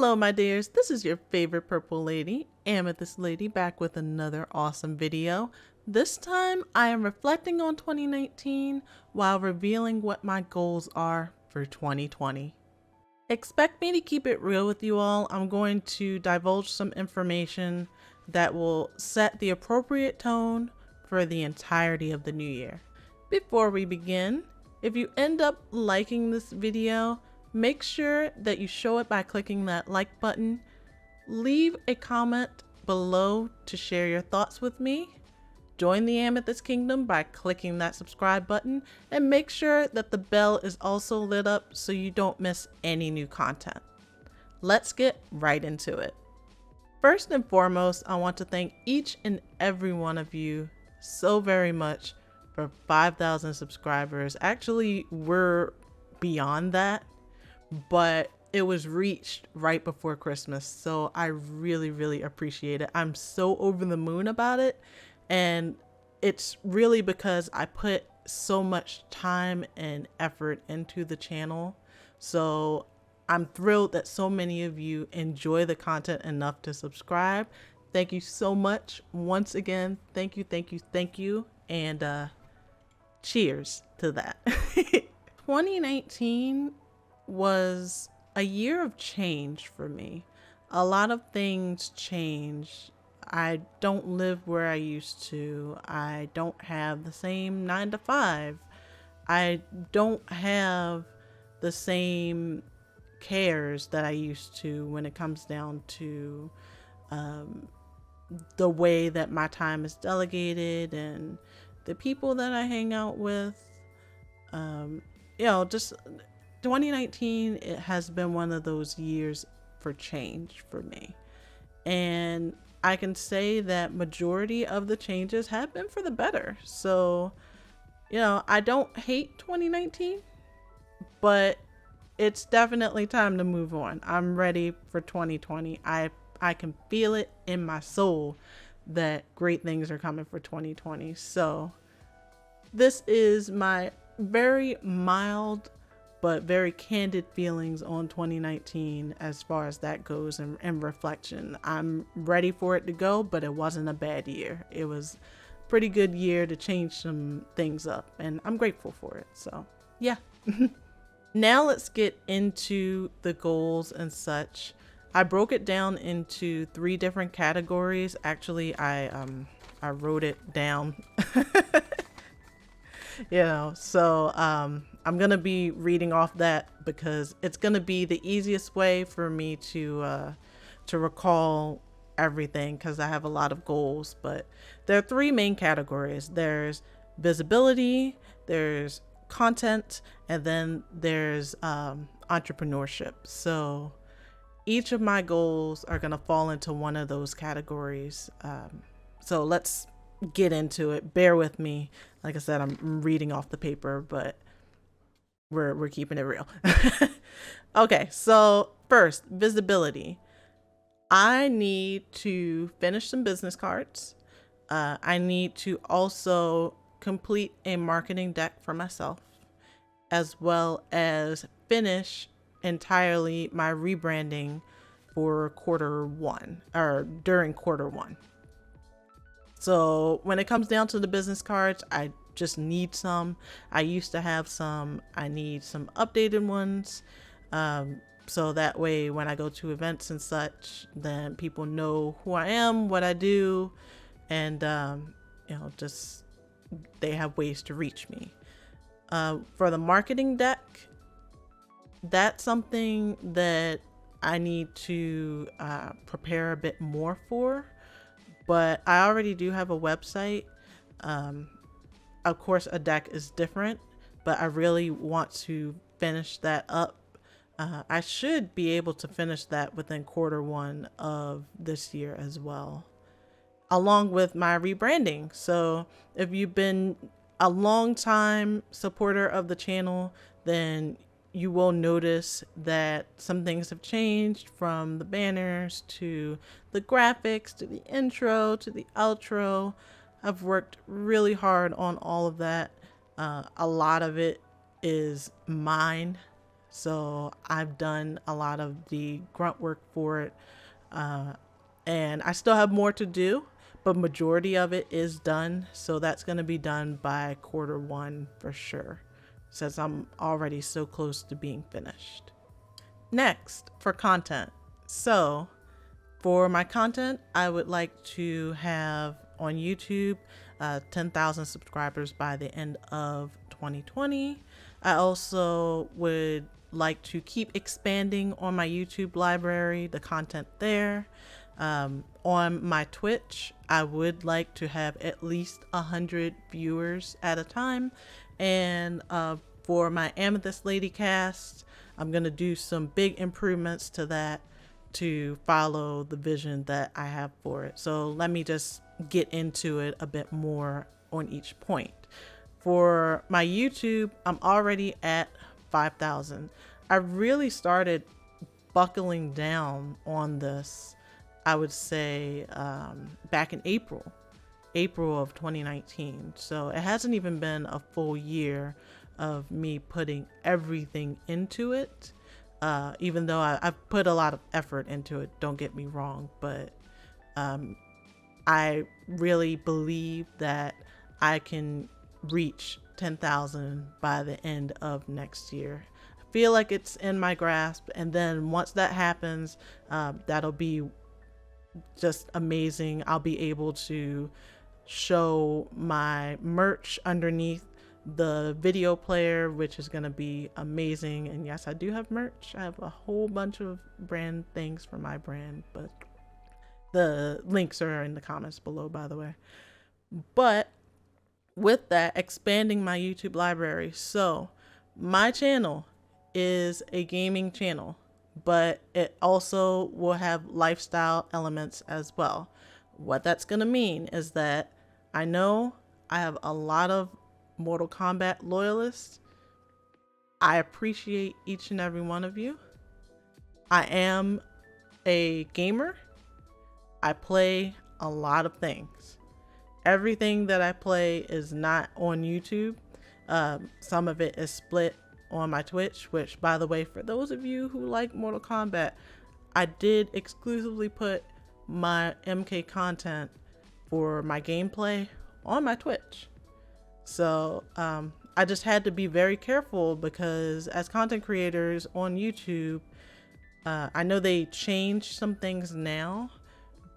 Hello, my dears. This is your favorite purple lady, AmethystLady, back with another awesome video. This time, I am reflecting on 2019 while revealing what my goals are for 2020. Expect me to keep it real with you all. I'm going to divulge some information that will set the appropriate tone for the entirety of the new year. Before we begin, if you end up liking this video, make sure that you show it by clicking that like button. Leave a comment below to share your thoughts with me. Join the Amethyst Kingdom by clicking that subscribe button, and make sure that the bell is also lit up so you don't miss any new content. Let's get right into it. First and foremost, I want to thank each and every one of you so very much for 5,000 subscribers. Actually, we're beyond that, but it was reached right before Christmas, so I really appreciate it. I'm so over the moon about it, and it's really because I put so much time and effort into the channel. So I'm thrilled that so many of you enjoy the content enough to subscribe. Thank you so much. Once again, thank you, and cheers to that. 2019 was a year of change for me. A lot of things changed. I don't live where I used to. I don't have the same 9 to 5. I don't have the same cares that I used to when it comes down to the way that my time is delegated and the people that I hang out with. Just 2019, it has been one of those years for change for me. And I can say that majority of the changes have been for the better. So, I don't hate 2019, but it's definitely time to move on. I'm ready for 2020. I can feel it in my soul that great things are coming for 2020. So this is my very mild but very candid feelings on 2019 as far as that goes, and reflection. I'm ready for it to go, but it wasn't a bad year. It was a pretty good year to change some things up, and I'm grateful for it. So yeah. Now let's get into the goals and such. I broke it down into 3 different categories. Actually, I wrote it down. I'm gonna be reading off that because it's gonna be the easiest way for me to recall everything, because I have a lot of goals. But there are 3 main categories. There's visibility, there's content, and then there's entrepreneurship. So each of my goals are gonna fall into one of those categories. So let's get into it. Bear with me. Like I said, I'm reading off the paper, but we're keeping it real. Okay, so first, visibility. I need to finish some business cards. I need to also complete a marketing deck for myself, as well as finish entirely my rebranding for quarter1, or during quarter1. So when it comes down to the business cards, I just need some. I used to have some. I need some updated ones. So that way when I go to events and such, then people know who I am, what I do, and just they have ways to reach me. For the marketing deck, that's something that I need to prepare a bit more for. But I already do have a website. Of course, a deck is different, but I really want to finish that up. I should be able to finish that within quarter1 of this year as well, along with my rebranding. So if you've been a long time supporter of the channel, then you will notice that some things have changed, from the banners to the graphics to the intro to the outro. I've worked really hard on all of that. A lot of it is mine. So I've done a lot of the grunt work for it. And I still have more to do, but majority of it is done. So that's going to be done by Q1 for sure, since I'm already so close to being finished. Next, for content. So for my content, I would like to have on YouTube 10,000 subscribers by the end of 2020. I also would like to keep expanding on my YouTube library, the content there. On my Twitch, I would like to have at least 100 viewers at a time. And for my AmethystLady cast, I'm going to do some big improvements to that to follow the vision that I have for it. So let me just get into it a bit more on each point. For my YouTube, I'm already at 5,000. I really started buckling down on this, I would say, back in April of 2019. So it hasn't even been a full year of me putting everything into it. Even though I've put a lot of effort into it, don't get me wrong, but I really believe that I can reach 10,000 by the end of next year. I feel like it's in my grasp, and then once that happens, that'll be just amazing. I'll be able to show my merch underneath the video player, which is going to be amazing. And yes, I do have merch. I have a whole bunch of brand things for my brand, but the links are in the comments below, by the way. But with that, expanding my YouTube library. So my channel is a gaming channel, but it also will have lifestyle elements as well. What that's going to mean is that I know I have a lot of Mortal Kombat loyalists. I appreciate each and every one of you. I am a gamer. I play a lot of things. Everything that I play is not on YouTube. Some of it is split on my Twitch, which, by the way, for those of you who like Mortal Kombat, I did exclusively put my MK content for my gameplay on my Twitch. So I just had to be very careful because as content creators on YouTube, I know they changed some things now,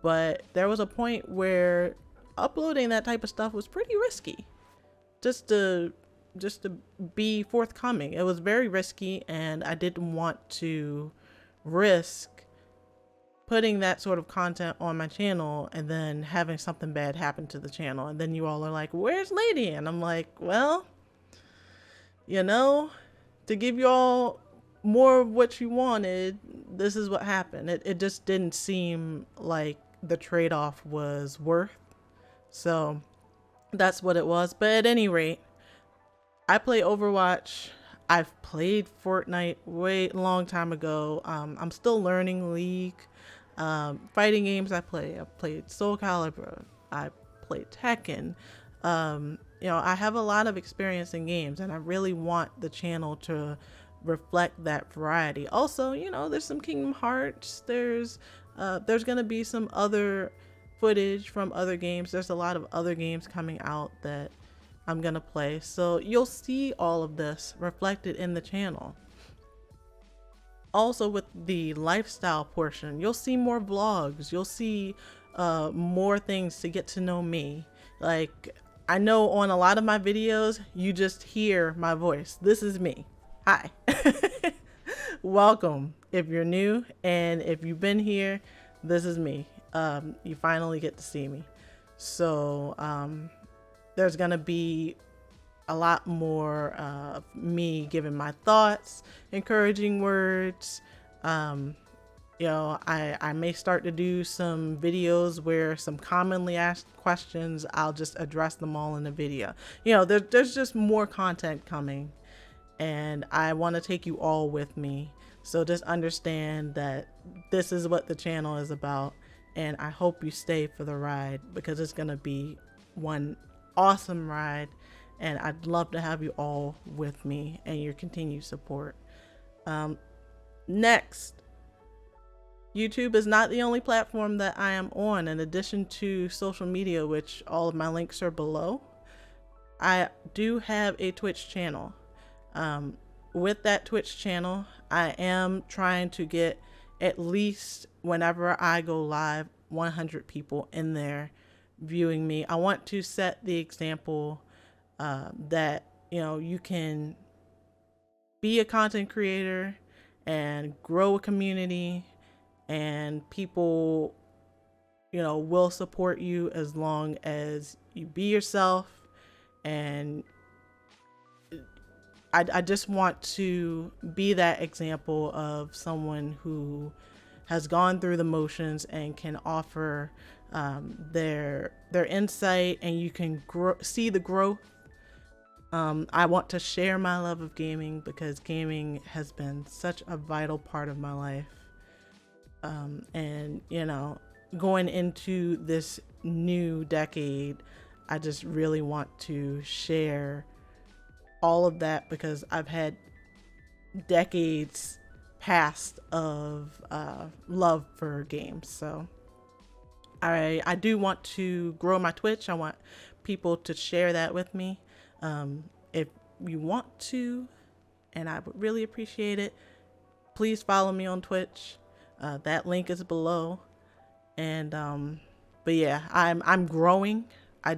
but there was a point where uploading that type of stuff was pretty risky. Just to be forthcoming, it was very risky, and I didn't want to risk putting that sort of content on my channel and then having something bad happen to the channel, and then you all are like, where's Lady? And I'm like, well, you know, to give you all more of what you wanted, this is what happened. It just didn't seem like the trade-off was worth. So that's what it was. But at any rate, I play Overwatch. I've played Fortnite way long time ago. I'm still learning League. Fighting games I played Soul Calibur. I played Tekken. You know, I have a lot of experience in games, and I really want the channel to reflect that variety. Also, you know, there's some Kingdom Hearts. There's gonna be some other footage from other games. There's a lot of other games coming out that I'm gonna play. So you'll see all of this reflected in the channel. Also, with the lifestyle portion, you'll see more vlogs. You'll see more things to get to know me. Like, I know on a lot of my videos, you just hear my voice. This is me. Hi. Welcome if you're new, and if you've been here, this is me. You finally get to see me. So there's gonna be a lot more of me giving my thoughts, encouraging words. You know, I may start to do some videos where some commonly asked questions, I'll just address them all in the video. You know, there's just more content coming, and I want to take you all with me. So just understand that this is what the channel is about, and I hope you stay for the ride, because it's going to be one awesome ride, and I'd love to have you all with me and your continued support. Next, YouTube is not the only platform that I am on. In addition to social media, which all of my links are below, I do have a Twitch channel. With that Twitch channel, I am trying to get at least, whenever I go live, 100 people in there viewing me. I want to set the example that, you can be a content creator and grow a community, and people, will support you as long as you be yourself. And I just want to be that example of someone who has gone through the motions and can offer their insight, and you can see the growth. I want to share my love of gaming, because gaming has been such a vital part of my life. And going into this new decade, I just really want to share all of that, because I've had decades past of love for games. So I do want to grow my Twitch. I want people to share that with me. If you want to, and I would really appreciate it, please follow me on Twitch. That link is below. And but yeah, I'm growing. I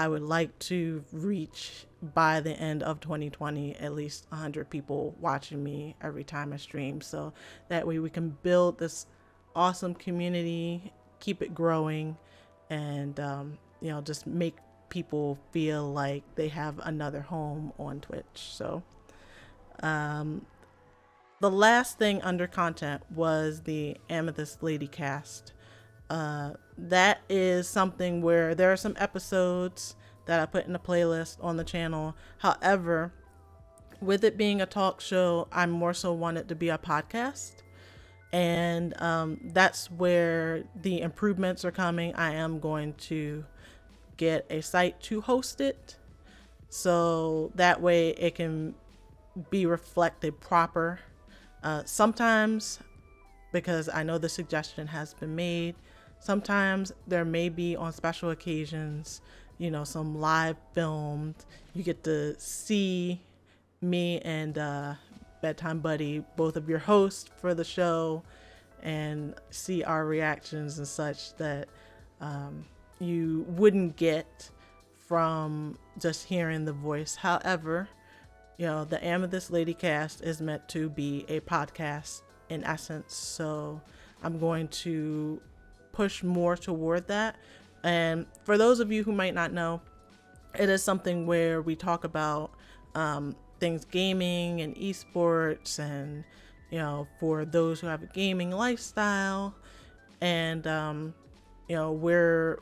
would like to reach, by the end of 2020, at least 100 people watching me every time I stream. So that way we can build this awesome community, keep it growing, and, just make people feel like they have another home on Twitch. So the last thing under content was the AmethystLady cast. That is something where there are some episodes that I put in a playlist on the channel. However, with it being a talk show, I more so want it to be a podcast. And that's where the improvements are coming. I am going to get a site to host it, so that way it can be reflected proper. Sometimes, because I know the suggestion has been made, sometimes there may be, on special occasions, some live filmed. You get to see me and Bedtime Buddy, both of your hosts for the show, and see our reactions and such that you wouldn't get from just hearing the voice. However, the AmethystLady cast is meant to be a podcast in essence, so I'm going to push more toward that. And for those of you who might not know, it is something where we talk about things gaming and esports, and for those who have a gaming lifestyle, and we're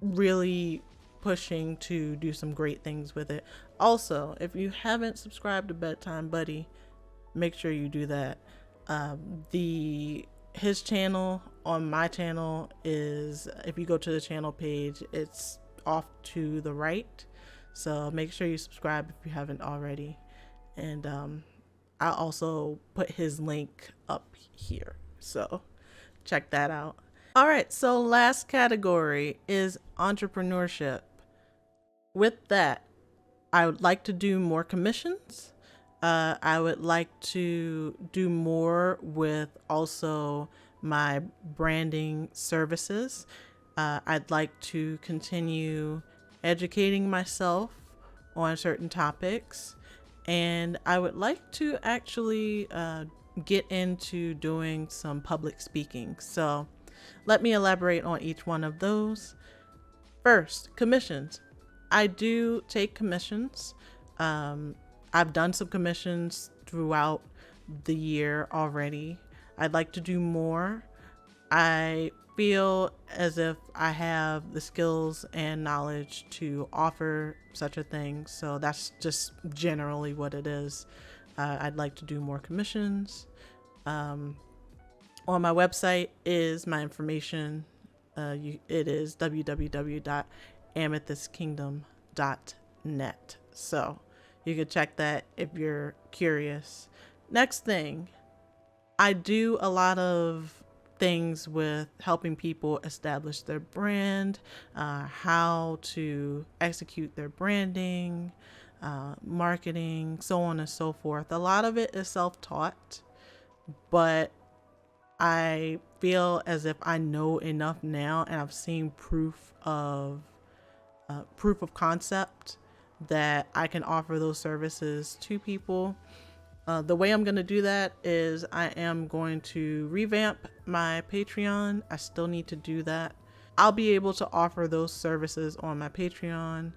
really pushing to do some great things with it. Also, if you haven't subscribed to Bedtime Buddy, make sure you do that. His channel on my channel is, if you go to the channel page, it's off to the right. So make sure you subscribe if you haven't already. And I'll also put his link up here, so check that out. All right, so last category is entrepreneurship. With that, I would like to do more commissions. I would like to do more with also my branding services. I'd like to continue educating myself on certain topics, and I would like to actually get into doing some public speaking. So let me elaborate on each one of those. First, commissions. I do take commissions. I've done some commissions throughout the year already. I'd like to do more. I feel as if I have the skills and knowledge to offer such a thing. So that's just generally what it is. I'd like to do more commissions. On my website is my information. It is www.amethystkingdom.net. So you can check that if you're curious. Next thing, I do a lot of things with helping people establish their brand, how to execute their branding, marketing, so on and so forth. A lot of it is self-taught, but I feel as if I know enough now, and I've seen proof of concept that I can offer those services to people. The way I'm going to do that is I am going to revamp my Patreon. I still need to do that. I'll be able to offer those services on my Patreon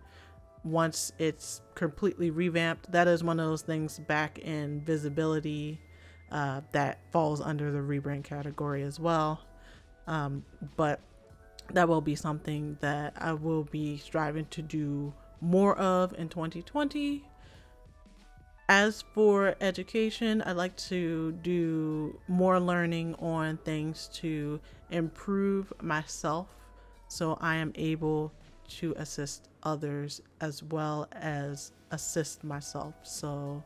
once it's completely revamped. That is one of those things back in visibility that falls under the rebrand category as well. But that will be something that I will be striving to do more of in 2020. As for education, I'd like to do more learning on things to improve myself so I am able to assist others as well as assist myself. So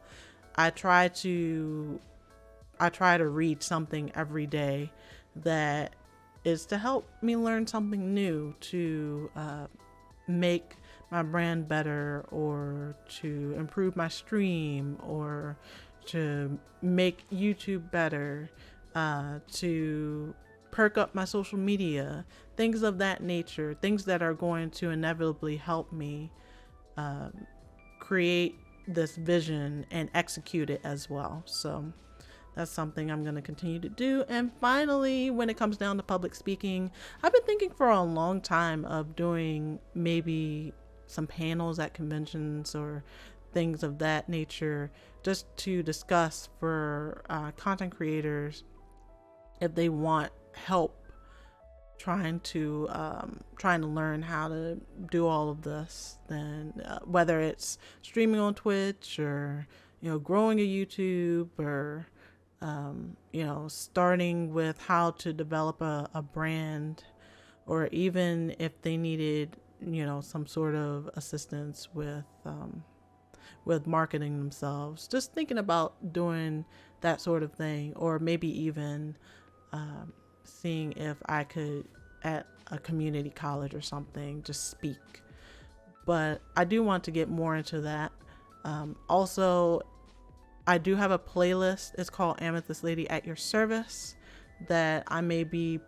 I try to read something every day that is to help me learn something new, to make my brand better, or to improve my stream, or to make YouTube better, to perk up my social media, things of that nature, things that are going to inevitably help me create this vision and execute it as well. So that's something I'm going to continue to do. And finally, when it comes down to public speaking, I've been thinking for a long time of doing maybe some panels at conventions or things of that nature, just to discuss for content creators if they want help trying to learn how to do all of this. Then whether it's streaming on Twitch, or growing a YouTube, or starting with how to develop a brand, or even if they needed some sort of assistance with marketing themselves, just thinking about doing that sort of thing. Or maybe even seeing if I could, at a community college or something, just speak. But I do want to get more into that. Also, I do have a playlist. It's called AmethystLady at Your Service, that I may be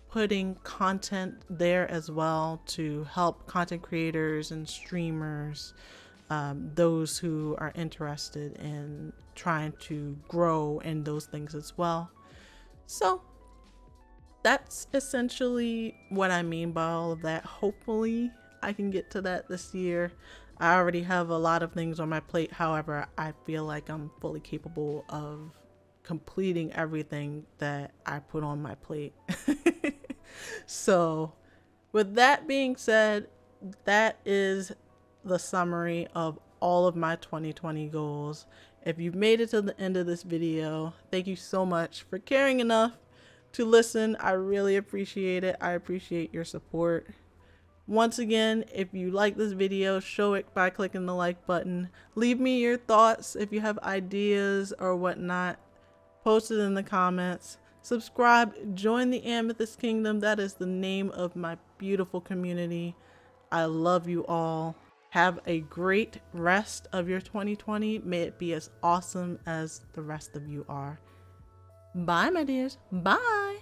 putting content there as well to help content creators and streamers, those who are interested in trying to grow in those things as well. So that's essentially what I mean by all of that. Hopefully I can get to that this year. I already have a lot of things on my plate. However, I feel like I'm fully capable of completing everything that I put on my plate. So with that being said, that is the summary of all of my 2020 goals. If you've made it to the end of this video, thank you so much for caring enough to listen. I really appreciate it. I appreciate your support. Once again, if you like this video, show it by clicking the like button. Leave me your thoughts if you have ideas or whatnot. Post it in the comments. Subscribe, join the Amethyst Kingdom. That is the name of my beautiful community. I love you all. Have a great rest of your 2020. May it be as awesome as the rest of you are. Bye, my dears. Bye.